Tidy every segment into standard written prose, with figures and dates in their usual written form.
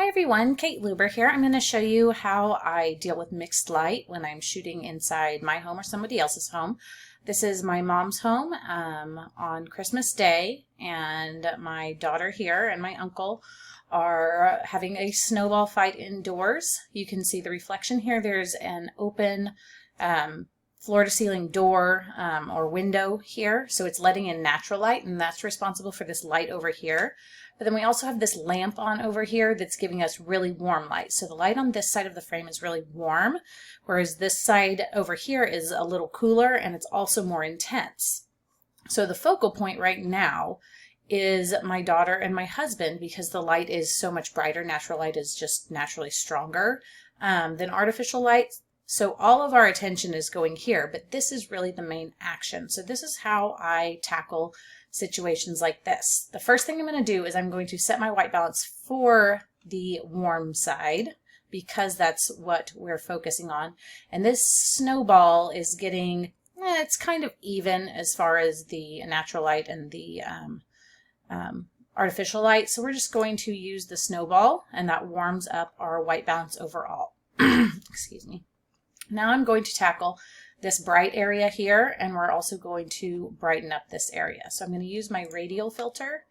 Hi everyone, Kate Luber here. I'm going to show you how I deal with mixed light when I'm shooting inside my home or somebody else's home. This is my mom's home on Christmas Day, and my daughter here and my uncle are having a snowball fight indoors. You can see the reflection here. There's an open floor-to-ceiling door or window here, so it's letting in natural light, and that's responsible for this light over here. But then we also have this lamp on over here that's giving us really warm light. So the light on this side of the frame is really warm, whereas this side over here is a little cooler and it's also more intense. So the focal point right now is my daughter and my husband, because the light is so much brighter. Natural light is just naturally stronger than artificial light. So all of our attention is going here, but this is really the main action. So this is how I tackle situations like this. The first thing I'm going to do is I'm going to set my white balance for the warm side, because that's what we're focusing on. And this snowball is getting, it's kind of even as far as the natural light and the artificial light. So we're just going to use the snowball, and that warms up our white balance overall. Excuse me. Now I'm going to tackle this bright area here, and we're also going to brighten up this area. So I'm going to use my radial filter,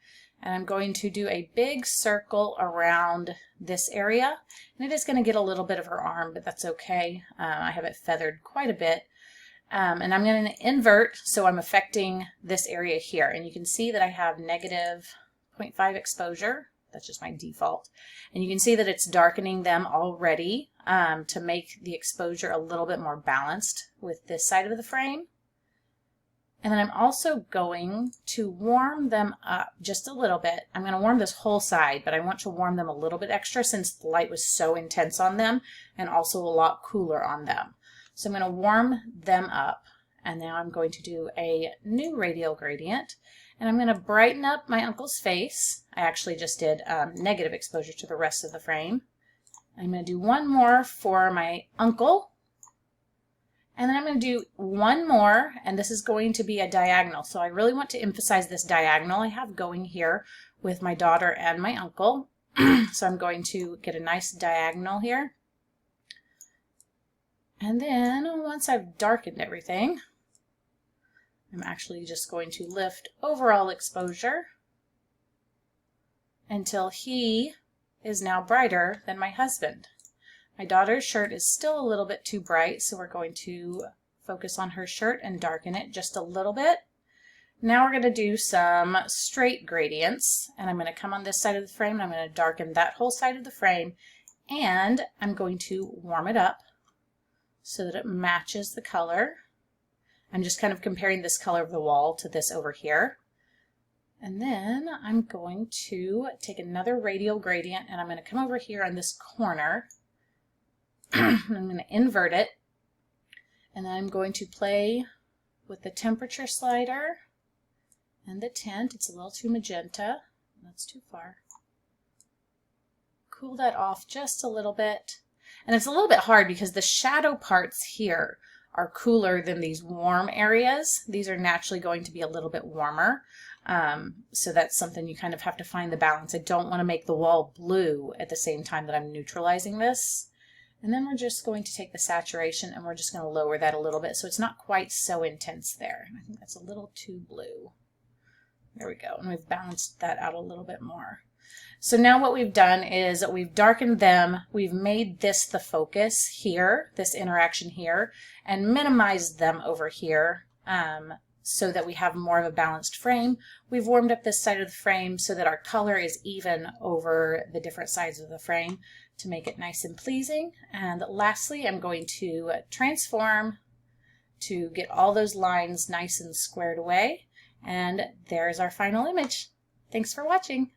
and I'm going to do a big circle around this area. And it is going to get a little bit of her arm, but that's okay. I have it feathered quite a bit. And I'm going to invert, so I'm affecting this area here. And you can see that I have negative 0.5 exposure. That's just my default. And you can see that it's darkening them already to make the exposure a little bit more balanced with this side of the frame. And then I'm also going to warm them up just a little bit. I'm going to warm this whole side, but I want to warm them a little bit extra since the light was so intense on them and also a lot cooler on them. So I'm going to warm them up, and now I'm going to do a new radial gradient. And I'm going to brighten up my uncle's face. I actually just did negative exposure to the rest of the frame. I'm going to do one more for my uncle. And then I'm going to do one more, and this is going to be a diagonal. So I really want to emphasize this diagonal I have going here with my daughter and my uncle. So I'm going to get a nice diagonal here. And then once I've darkened everything, I'm actually just going to lift overall exposure until he is now brighter than my husband. My daughter's shirt is still a little bit too bright, so we're going to focus on her shirt and darken it just a little bit. Now we're going to do some straight gradients, and I'm going to come on this side of the frame, and I'm going to darken that whole side of the frame, and I'm going to warm it up so that it matches the color. I'm just kind of comparing this color of the wall to this over here. And then I'm going to take another radial gradient, and I'm going to come over here on this corner. I'm going to invert it. And then I'm going to play with the temperature slider and the tint. It's a little too magenta. That's too far. Cool that off just a little bit. And it's a little bit hard because the shadow parts here are cooler than these warm areas. These are naturally going to be a little bit warmer. So that's something you kind of have to find the balance. I don't want to make the wall blue at the same time that I'm neutralizing this. And then we're just going to take the saturation, and we're just going to lower that a little bit so it's not quite so intense there. I think that's a little too blue. There we go. And we've balanced that out a little bit more. So now what we've done is we've darkened them, we've made this the focus here, this interaction here, and minimized them over here so that we have more of a balanced frame. We've warmed up this side of the frame so that our color is even over the different sides of the frame to make it nice and pleasing. And lastly, I'm going to transform to get all those lines nice and squared away. And there's our final image. Thanks for watching.